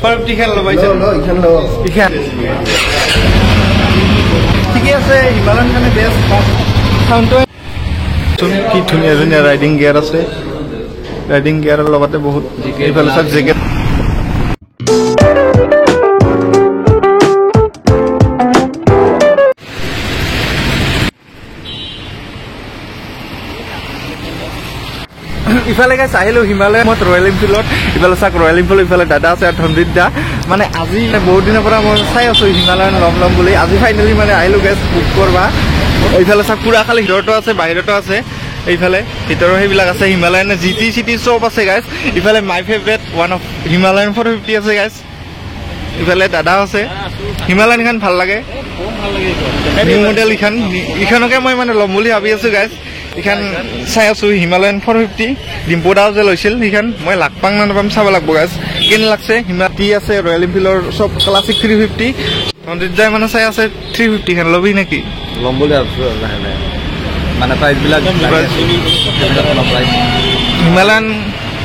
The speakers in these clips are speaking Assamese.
450 খান লব পাইছে ইখান লো ইখান ঠিকই আছে হিমালয়ান খানে বেস্ট সাউন্ডটো কি ধুনীয়া ধুনীয়া ৰাইডিং গিয়াৰ আছে ৰাইডিং গিয়াৰৰ লগতে বহুত এইফালে সব জেকেট ইফালে গাইছ আহিলো হিমালয়ত ৰয়েল এনফিল্ডত ইফালে চাক ৰয়েল এনফিল্ড ইফালে দাদা আছে আৰু ধনজিত দা মানে আজি বহুত দিনৰ পৰা মই চাই আছো হিমালয়ন ল'ম বুলি আজি ফাইনেলি মানে আহিলো গাইছ বুক কৰবা এইফালে চাক পুৰা খালি ভিতৰতো আছে বাহিৰতো আছে এইফালে ভিতৰৰ সেইবিলাক আছে হিমালয়ান জিটি চিটি চব আছে গাইছ ইফালে my favourite one of Himalayan 450 আছে গাইছ ইফালে দাদা আছে হিমালয়ান খান ভাল লাগে নিউ মডেল ইখানকে মই মানে ল'ম বুলি ভাবি আছো গাইছ ইখান চাই আছো হিমালয়ান 450 ডিম্পুদাও যে লৈছিল ইখান মই লাগ পাং না নাপাম চাব লাগব গাইছ কেনে লাগছে হিমাটি আছে ৰয়েল এনফিল্ডৰ সব ক্লাছিক 350 ধনজিত যাই মানে চাই আছে 350 খান ল'বি নেকি ল'ম বুলি ভাবছো মানে প্ৰাইস বিলাক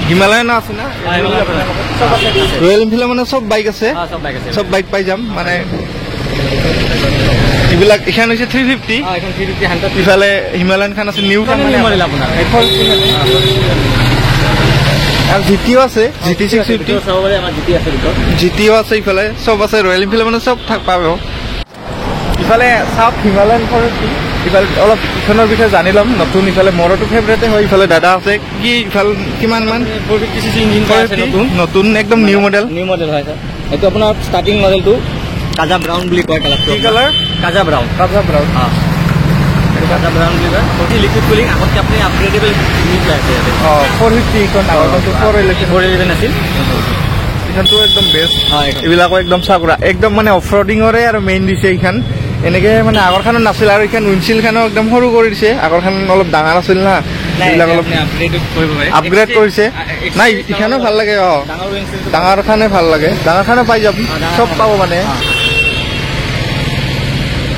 হিমালয়ান আছে না ৰয়েল এনফিল্ড মানে সব বাইক আছে সব বাইক পাই যাম মানে এইবিলাক এখান হৈছে 350 ইফালে হিমালয়ান খান আছে নিউ খান মানে আপোনাৰ আৰু জিটিও আছে জিটি 650 চাব পাৰে আমাৰ জিটি আছে জিটিও আছে ইফালে সব আছে ৰয়েল এনফিল্ড মানে সব থাক পাব ইফালে সাউথ হিমালয়ান 450 ইফালে অলপ ইখনৰ বিষয়ে জানি ল'ম নতুন ইফালে মোৰটো ফেভৰেট হয় ইফালে দাদা আছে কি ইফালে কিমান মান 450 সিসি ইঞ্জিন আছে নতুন একদম নিউ মডেল হয় স্যার এটো আপোনাৰ স্টার্টিং মডেলটো কাজা ব্রাউন বুলি কয় কালারটো কি কালার কাজা ব্রাউন হ্যাঁ কাজা ব্রাউন বুলি কয় অতি লিকুইড কুলিং আগতে আপুনি আপগ্রেডেবল ইউনিট আছে 450 কোন আগতে 411 আছিল ইখানটো একদম বেস্ট এইবিলাকো একদম চাকুৰা একদম মানে অফৰোডিংৰে আৰু মেইন দিছে ইখান এনেকে মানে আগৰ খান নাছিল আৰু ইখান উইনচিল খানো একদম সৰু কৰি দিছে আগৰ খান অলপ ডাঙৰ আছিল না এইবিলাক অলপ আপগ্ৰেড কৰিছে নাই ইখানো ভাল লাগে ডাঙৰ খানে ভাল লাগে ডাঙৰ খানে পাই যাব সব পাব মানে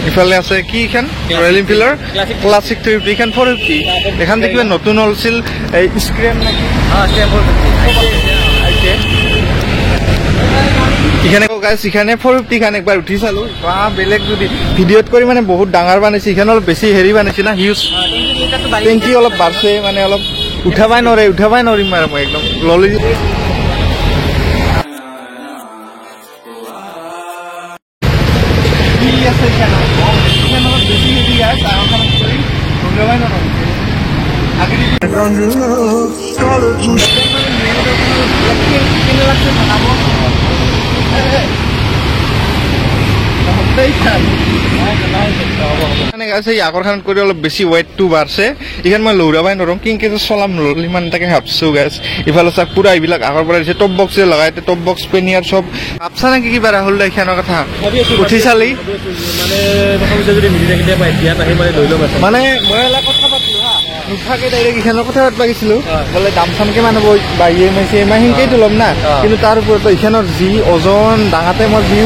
ইফালে আছে কি ইখান ৰয়েল এনফিল্ডৰ ক্লাছিক 350 ইখান 450 এখান দেখিবা নতুন হলছিল এই স্ক্ৰেম নাকি স্ক্ৰেম 450 আইছে ইখানে গাইছ ইখানে 450 খান একবাৰ উঠি চালো বা বেলেগ যদি ভিডিঅ'ত কৰি মানে বহুত ডাঙৰ বানাইছে ইখানে অলপ বেছি হেৰি বানাইছে না হিউজ টেংকি অলপ বাঢ়ছে মানে অলপ উঠাবাই নৰিম আৰু মই একদম ললি কি আছে ইখানে অলপ বেছি হেৰি গাইছ ডাঙৰ খান কৰি উঠাবাই নৰিম আগৰি আগৰ খান কৰি অলপ বেছি ৱেইটটো বাঢ়ছে ইখান মই লৌৰাবাই নৰম কিনকে চলাম নল'ল ইমান তাকে ভাবছো গাইছ ইফালে চাক পুৰা এইবিলাক আগৰ পৰা দিছে টপ বক্স লগাই টপ বক্স পেনিয়াৰ চব ভাবছা নেকি কিবা ৰাহুল দা ইখানৰ কথা উঠি চালি মানে মই অলপ কথা পাতিলো হা নুঠাকে ডাইৰেক্ট ইখানৰ কথা পাতিব গৈছিলো বোলে দাম চাম কিমান হ'ব বাঢ়িয়ে মাইছে ইমান সিনকেইটো ল'ম না কিন্তু তাৰ ওপৰত ইখানৰ যি ওজন ডাঙাতে মই যি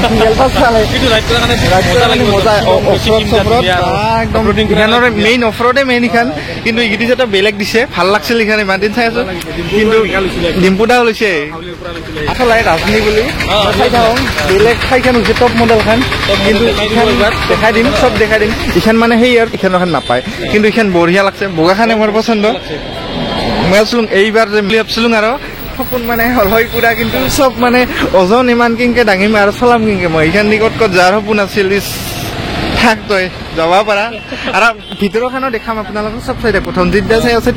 চালে মজা অফৰোড চফৰোড একদম ইখানৰ মেইন অফৰোডে মেইন ইখান কিন্তু এইকেইটি যেটা বেলেগ দিছে ভাল লাগছিল ইখান ইমান দিন চাই আছো কিন্তু ডিম্পুদাও লৈছে আচলতে ৰাজনী বুলি চাই থাকোঁ বেলেগ ঠাইখন হৈছে টপ মডেল খান কিন্তু ইখান দেখাই দিম চব দেখাই দিম ইখান মানে সেই আৰু ইখানৰ খান নাপায় কিন্তু ইখান বঢ়িয়া লাগছে বগাখানে মোৰ পচন্দ মই আছিলো এইবাৰ যে বুলি ভাবছিলো আৰু সপোন মানে হল হয় পুৰা কিন্তু চব মানে ওজন ইমান কিনকে দাঙিম আৰু চলাম কিনকে মই ইখান নিকট যাৰ সপোন আছিল থাক তই যাব পাৰা আৰু ভিতৰৰ খানো দেখাম আপোনালোকক চব চাই প্ৰথম জিদ্দা চাই আছে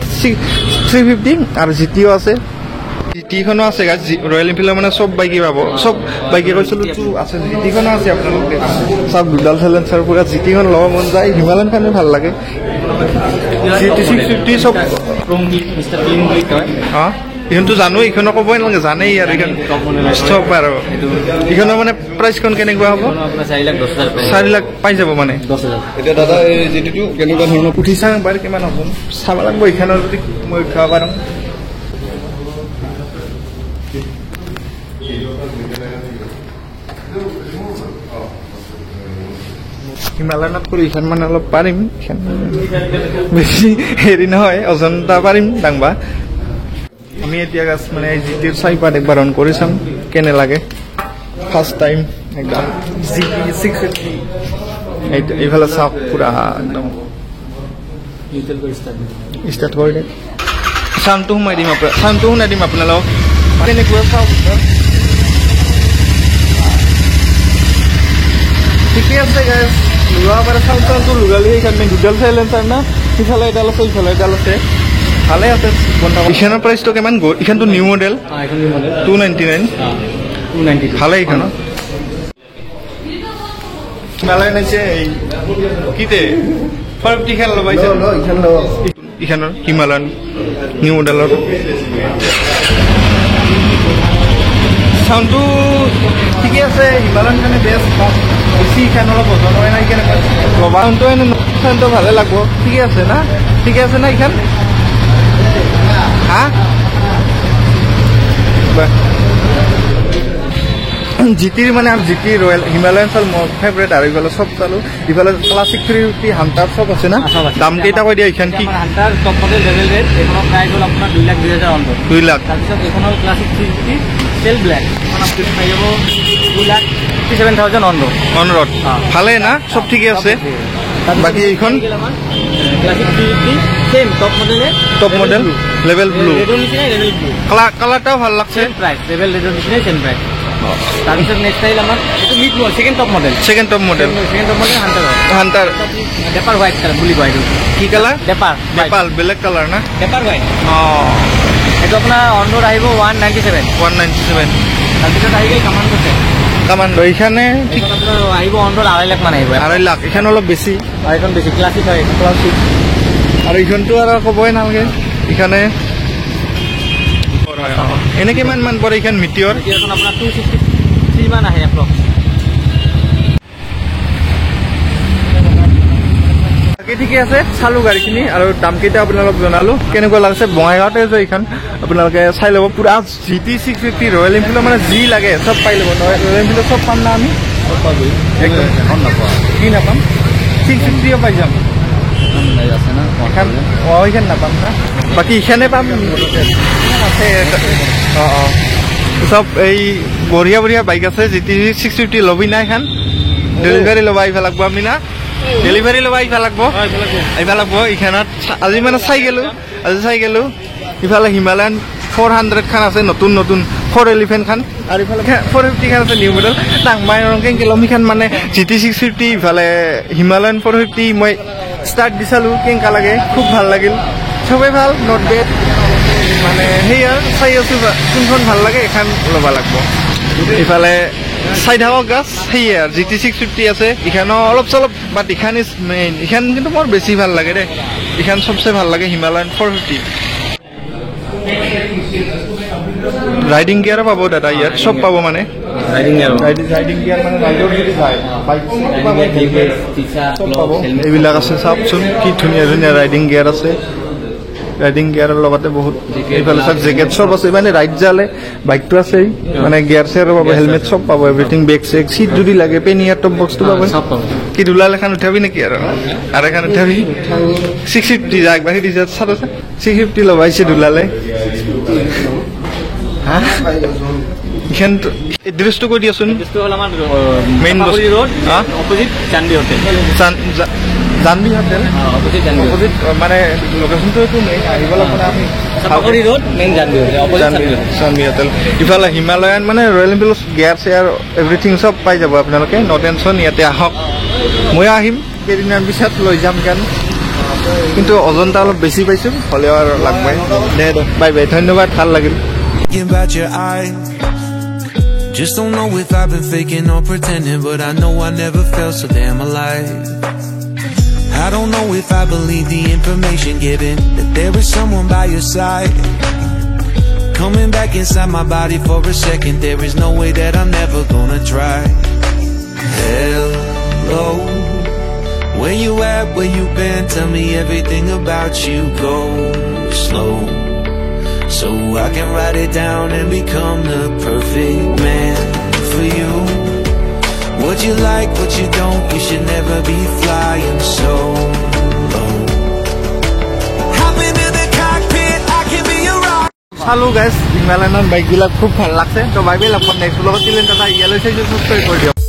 350 আৰু জিটিও আছে জিটিখনো আছে গাইছ ৰয়েল এনফিল্ডৰ মানে চব বাইকে পাব চব বাইকে কৈছিলো আছে জিটিখনো আছে আপোনালোক চব দুডাল চেলেঞ্চাৰ পুৰা জিটিখন ল'ব মন যায় হিমালয়ান খানে ভাল লাগে জিটি 650 চব ইখনতো জানো ইখনো ক'বই নালাগে জানেই আৰু ইখন ষ্টক আৰু ইখনৰ মানে প্ৰাইচখন কেনেকুৱা হ'ব 4 লাখ পাই যাব মানে এতিয়া দাদা এই জিটিটো কেনেকুৱা ধৰণৰ উঠি চাং বাৰ কিমান হ'ব চাব লাগিব ইখনৰ যদি মই উঠাব পাৰোঁ হিমালয়ানত কৰি ইখান মানে অলপ পাৰিম বেছি হেৰি নহয় ওজনটা পাৰিম দাংবা আমি এতিয়া গাছ মানে জিটিৰ চাইপাত একবাৰ অন কৰি চাম কেনে লাগে ফাৰ্স্ট টাইম একদম GT650 এইফালে চাওক পুৰা একদম ষ্টাৰ্ট কৰি দে চাউণ্ডটো সোমাই দিম চাউণ্ডটো শুনাই দিম আপোনালোকক তেনেকুৱা চাওক ঠিকে আছে গাইজ লোৱা পাৰে চাউণ্ডটো লগালে সেইকাৰণে দুডাল চাইলেঞ্চাৰ না সিফালে এডাল আছে ইফালে এডাল আছে ভালে আছে ইখনৰ প্ৰাইচটো কিমান গ'ল ইখনটো নিউ মডেল 299 ভালে ইখন হিমালয়ান আছে এই কিতে 550 খান লবাইছে ইখনৰ হিমালয়ান নিউ মডেলৰ সাউন্ডটো ঠিকে আছে হিমালয়ান কাৰণে বেষ্ট বেছি ইখান অলপ ওজন হয় না ইখান লবা সাউন্ডটো এনে সাউন্ডটো ভালে লাগব ঠিকে আছে না ইখান হা জিটিৰ মানে আৰু জিটি ৰয়েল হিমালয়ান চাল মোৰ ফেভৰেট আৰু ইফালে চব চালো ইফালে ক্লাছিক 350 হান্টাৰ চব আছে না দাম কেইটা কৈ দিয়া ইখান কি Hunter top model level rate এখনৰ প্ৰাইস হ'ল আপোনাৰ 2,20,000 অন 2 লাখ তাৰপিছত এখনৰ ক্লাছিক 350 সেল ব্ল্যাক এখন আপনি পাই যাব 2,57,000 অন রোড ভালে না সব ঠিকই আছে বাকি এইখন Classic 350 same top model level blue red নিচে লেভেল ব্লু কালারটাও ভালো লাগছে প্রাইস লেভেল রেড নিচে সেম প্রাইস তারপর নেক্সট আইল আমার এটা mid model second top model Hunter Dapper white colour বুলি কয় কি কালার ডেপার ব্ল্যাক কালার না ডেপার হোয়াইট এটা আপনার অন রোড আহিব 197 তাৰপিছত আহি গেল কামান্ডো এখানে আহিব অন রোড 2.5 লাখ মান আহিব 2.5 লাখ এখানে অলপ বেশি আর এখন বেশি ক্লাসিক হয় ক্লাসিক আর এইখনটো আর কবই নালগে এখানে এনে কিমান মান পরে এখান মিটিয়র এখন আপনার 263 মান আহে অ্যাপ্রক্স ঠিকে আছে চালু গাড়ীখিনি আৰু দাম কেইটা আপোনালোক জনালো কেনেকুৱা লাগছে বঙাইগাঁৱতে যে এইখন আপোনালোকে চাই ল'ব পুৰা GT650 ৰয়েল এনফিল্ডৰ মানে যি লাগে চব পাই ল'ব ৰয়েল এনফিল্ডৰ চব পাম না আমি কি নাপাম 650 পাই যাম এইখান নাপাম না বাকী ইখানে পাম আছে চব এই বঢ়িয়া বাইক আছে GT650 ল'বি না এখন ডেলিভাৰী ল'বা আহিব লাগব আমি না ডেলিভাৰী ল'বা আহিব লাগব এইখানত আজি মানে চাই গেলো ইফালে হিমালয়ান 400 খান আছে নতুন 411 খান আৰু ইফালে 450 খান আছে নিউ মডেল ডাঙমাই ৰংকেং কিলোমি খান মানে GT650 ইফালে হিমালয়ান 450 মই ষ্টাৰ্ট দিছালো কেংকা লাগে খুব ভাল লাগিল সবেই ভাল নট বেড মানে সেয়া চাই আছো কোনখন ভাল লাগে এখন ল'বা লাগব ইফালে চাই থাকক গাছ সেয়ে আৰু GT650 আছে ইখানো অলপ চলপ বাট ইখান ইজ মেইন ইখান কিন্তু মোৰ বেছি ভাল লাগে দে ইখান সবচে ভাল লাগে হিমালয়ান 450 রাইডিং গিয়ার পাবো দাদা ইয়াত সব পাবো মানে রাইডিং গিয়ার মানে রাইডর যদি যায় বাইক সব পাবো এইবিলাক আছে চাওকচোন কি ধুনীয়া রাইডিং গিয়ার আছে রাইডিং গিয়ারের লগতে বহুত এইফালে সব জেকেট সব আছে মানে রাইড যালে বাইকটো আছে মানে গিয়ার চেয়ার পাবো হেলমেট সব পাবো এভরিথিং বেগ চেক সিট যদি লাগে পেনিয়ার টপ বক্সটো পাবো কি দুলাল এখন উঠাবি নাকি আর এখন উঠাবি 650 যাক বাকি দিছে 650 লবাইছে দুলালে হ্যাঁ ইখান এড্রেসটো কৈ দিয়াচোন এড্রেসটো হল আমার main road opposite Janvi hotel Janvi hotel opposite মানে লোকেশনটো এইটো মেইন আহিব লাগব আমি Chapaguri road main Janvi hotel opposite Janvi hotel ইফালে হিমালয়ান মানে Royal Enfield gear chair everything সব পাই যাব আপোনালোকে নো টেনশন ইয়াতে আহক মই আহিম কেইদিনমান পিছত লৈ যাম কাৰণ কিন্তু ওজনটা অলপ বেছি পাইছো হলেও আৰু লাগবাই দে বাই ধন্যবাদ ভাল লাগিল about your eyes. Just don't know if I've been faking or pretending, but I know I never felt so damn alive. I don't know if I believe the information given, that there is someone by your side, coming back inside my body for a second. There is no way that I'm never gonna try. Hello, where you at, where you been? Tell me everything about you. Go slow, so I can write it down and become the perfect man for you. What you like, what you don't, you should never be flying solo. Hop into the cockpit, I can be your rock. চালো গাইজ হিমালয়ান বাইকবিলাক খুব ভাল লাগছে তো বাইকবিলাক নেক্সট ব্লগত দিলেন দাদা ইয়ালৈ চাইছোঁ সাবস্ক্ৰাইব কৰি দিয়ক